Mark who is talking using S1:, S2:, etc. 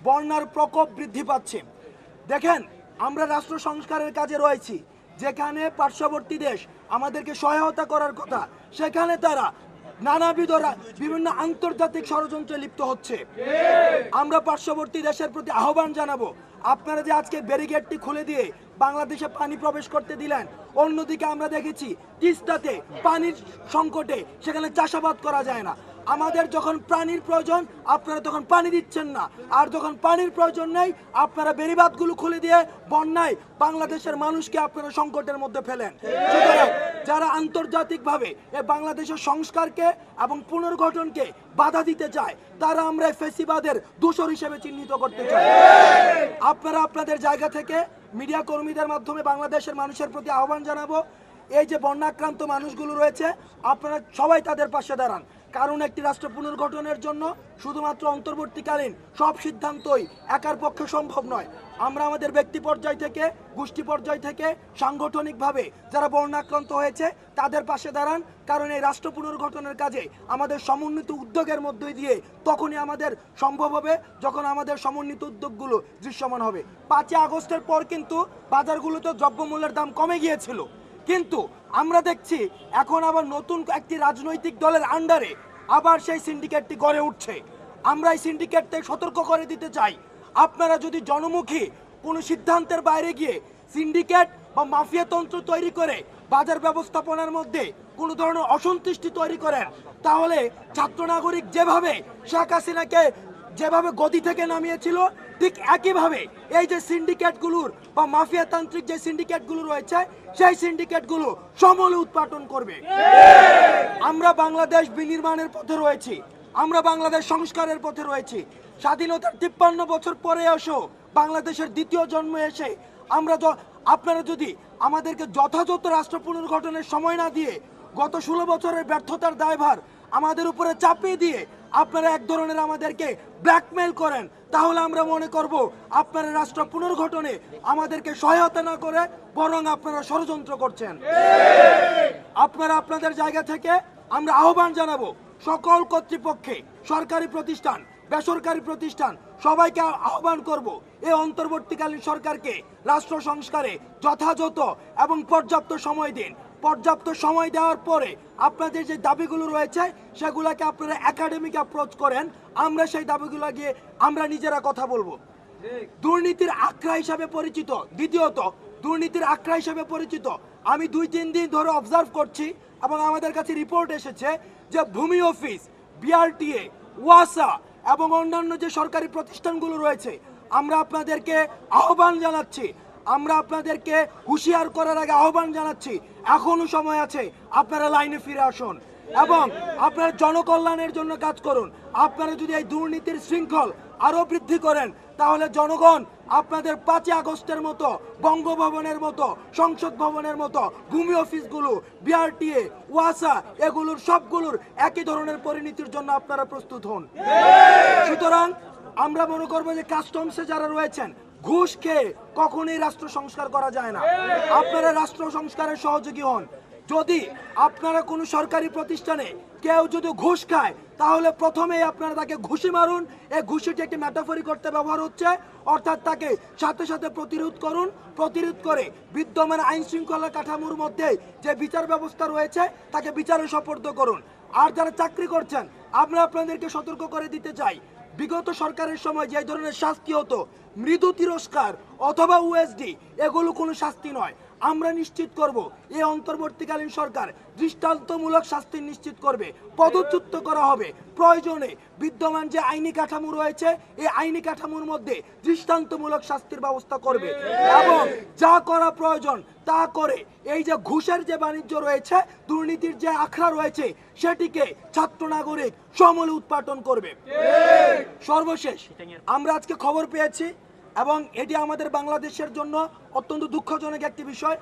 S1: বন্যার প্রকোপ বৃদ্ধি পাচ্ছে। দেখেন, আমরা রাষ্ট্র সংস্কারের কাজে রয়েছি, যেখানে পার্শ্ববর্তী দেশ আমাদেরকে সহায়তা করার কথা, সেখানে তারা নানাবিধ বিভিন্ন আন্তর্জাতিক ষড়যন্ত্রে লিপ্ত হচ্ছে। আমরা পার্শ্ববর্তী দেশের প্রতি আহ্বান জানাবো, আপনারা যে আজকে ব্যারিকেডটি খুলে দিয়ে বাংলাদেশে পানি প্রবেশ করতে দিলেন, অন্যদিকে আমরা দেখেছি তিস্তাতে পানির সংকটে সেখানে চাষাবাদ করা যায় না। আমাদের যখন পানির প্রয়োজন আপনারা তখন পানি দিচ্ছেন না, আর যখন পানির প্রয়োজন নেই আপনারা বেড়িবাঁধগুলো খুলে দিয়ে বন্যায় বাংলাদেশের মানুষকে আপনারা সংকটের মধ্যে ফেলেন। সুতরাং যারা আন্তর্জাতিকভাবে এই বাংলাদেশের সংস্কারকে এবং পুনর্গঠনকে বাধা দিতে চায়, তারা আমরা ফেসিবাদের দূষর হিসেবে চিহ্নিত করতে চাই। আপনারা আপনাদের জায়গা থেকে মিডিয়া কর্মীদের মাধ্যমে বাংলাদেশের মানুষের প্রতি আহ্বান জানাবো, এই যে বন্যাক্রান্ত মানুষগুলো রয়েছে আপনারা সবাই তাদের পাশে দাঁড়ান। কারণ একটি রাষ্ট্র পুনর্গঠনের জন্য শুধুমাত্র অন্তর্বর্তীকালীন সব সিদ্ধান্তই একার পক্ষে সম্ভব নয়। আমরা আমাদের ব্যক্তি পর্যায় থেকে, গোষ্ঠী পর্যায় থেকে, সাংগঠনিকভাবে যারা বন্যাক্রান্ত হয়েছে তাদের পাশে দাঁড়ান। কারণ এই রাষ্ট্র পুনর্গঠনের কাজে আমাদের সমন্বিত উদ্যোগের মধ্যে দিয়ে তখনই আমাদের সম্ভব হবে যখন আমাদের সমন্বিত উদ্যোগগুলো দৃশ্যমান হবে। 5 আগস্টের পর কিন্তু বাজারগুলোতে দ্রব্যমূল্যের দাম কমে গিয়েছিল, কিন্তু আমরা দেখছি এখন আবার নতুন একটি রাজনৈতিক দলের আন্ডারে আবার সেই সিন্ডিকেটটি গড়ে উঠছে। আমরা এই সিন্ডিকেট থেকে সতর্ক করে দিতে চাই, আপনারা যদি জনমুখী কোনো সিদ্ধান্তের বাইরে গিয়ে সিন্ডিকেট বা মাফিয়াতন্ত্র তৈরি করে বাজার ব্যবস্থাপনার মধ্যে কোনো ধরনের অসন্তুষ্টি তৈরি করেন, তাহলে ছাত্র নাগরিক যেভাবে শেখ হাসিনাকে যেভাবে গদি থেকে নামিয়েছিল, ঠিক একইভাবে এই যে সিন্ডিকেটগুলোর বা মাফিয়াতান্ত্রিক যে সিন্ডিকেটগুলো রয়েছে সেই সিন্ডিকেটগুলো সমূলে উৎপাটন করবে। আমরা বাংলাদেশ বিনির্মাণের পথে রয়েছি, আমরা বাংলাদেশ সংস্কারের পথে রয়েছি। স্বাধীনতার 53 বছর পরে এসেও বাংলাদেশের দ্বিতীয় জন্ম এসে আপনারা যদি আমাদেরকে যথাযথ রাষ্ট্র পুনর্গঠনের সময় না দিয়ে গত 16 বছরের ব্যর্থতার দায়ভার আমাদের উপরে চাপিয়ে দিয়ে আপনারা এক ধরনের আমাদেরকে ব্ল্যাকমেইল করেন, তাহলে আমরা মনে করব আপনারা রাষ্ট্র পুনর্গঠনে আমাদেরকে সহায়তা না করে বরং আপনারা ষড়যন্ত্র করছেন। আপনারা আপনাদের জায়গা থেকে আমরা আহ্বান জানাবো সকল কর্তৃপক্ষে, সরকারি প্রতিষ্ঠান, বেসরকারি প্রতিষ্ঠান, সবাইকে আহ্বান করব এই অন্তর্বর্তীকালীন সরকারকে রাষ্ট্র সংস্কারে যথাযথ এবং পর্যাপ্ত সময় দিন। পর্যাপ্ত সময় দেওয়ার পরে আপনাদের যে দাবিগুলো রয়েছে সেগুলোকে আপনারা একাডেমিক অ্যাপ্রোচ করেন, আমরা সেই দাবিগুলো গিয়ে আমরা নিজেরা কথা বলবো। দুর্নীতির আখড়া হিসাবে পরিচিত, দ্বিতীয়ত দুর্নীতির আখড়া হিসাবে পরিচিত, আমি 2-3 দিন ধরে অবজার্ভ করছি এবং আমাদের কাছে রিপোর্ট এসেছে যে ভূমি অফিস, বিআরটিএ, ওয়াসা এবং অন্যান্য যে সরকারি প্রতিষ্ঠানগুলো রয়েছে, আমরা আপনাদেরকে আহ্বান জানাচ্ছি, আমরা আপনাদেরকে হুঁশিয়ার করার আগে আহ্বান জানাচ্ছি, এখনো সময় আছে, আপনারা লাইনে ফিরে আসুন এবং আপনারা জনকল্যাণের জন্য কাজ করুন। আপনারা যদি এই দুর্নীতির শৃঙ্খল আরো বৃদ্ধি করেন, তাহলে জনগণ আপনাদের 5 আগস্টের মতো, বঙ্গভবনের মতো, সংসদ ভবনের মতো ভূমি অফিসগুলো, বিআরটিএ, ওয়াসা এগুলোর সবগুলোর একই ধরনের পরিণতির জন্য আপনারা প্রস্তুত হন। সুতরাং আমরা মনে করবো যে কাস্টমসে যারা রয়েছেন, ঘুষ খেয়ে কখনোই রাষ্ট্র সংস্কার করা যায় না। আপনারা রাষ্ট্র সংস্কারের সহযোগী হন। যদি আপনারা কোনো সরকারি প্রতিষ্ঠানে কেউ যদি ঘুষ খায়, তাহলে প্রথমেই আপনারা তাকে ঘুষি মারুন। এই ঘুষিটি একটি মেটাফরি করতে ব্যবহার হচ্ছে, অর্থাৎ তাকে সাথে সাথে প্রতিরোধ করুন। প্রতিরোধ করে বিদ্যমান আইন শৃঙ্খলা কাঠামোর মধ্যে যে বিচার ব্যবস্থা রয়েছে তাকে বিচারে সোপর্দ করুন। আর যারা চাকরি করছেন, আমরা আপনাদেরকে সতর্ক করে দিতে চাই, বিগত সরকারের সময় যে ধরনের শাস্তি হতো, মৃদু তিরস্কার অথবা ওএসডি, এগুলো কোনো শাস্তি নয়। আমরা নিশ্চিত করব এই অন্তর্বর্তীকালীন সরকার দৃষ্টান্তমূলক শাস্তি নিশ্চিত করবে, পদচ্যুত করা হবে। প্রয়োজনে বিদ্যমান যে আইনি কাঠামো রয়েছে এই আইনি কাঠামোর মধ্যে দৃষ্টান্তমূলক শাস্তির ব্যবস্থা করবে এবং যা করা প্রয়োজন তা করে এই যে ঘুষের যে বাণিজ্য রয়েছে, দুর্নীতির যে আখড়া রয়েছে, সেটিকে ছাত্র নাগরিক সমূলে উৎপাটন করবে। সর্বশেষ আমরা আজকে খবর পেয়েছি এবং এটি আমাদের বাংলাদেশের জন্য অত্যন্ত দুঃখজনক একটি বিষয়।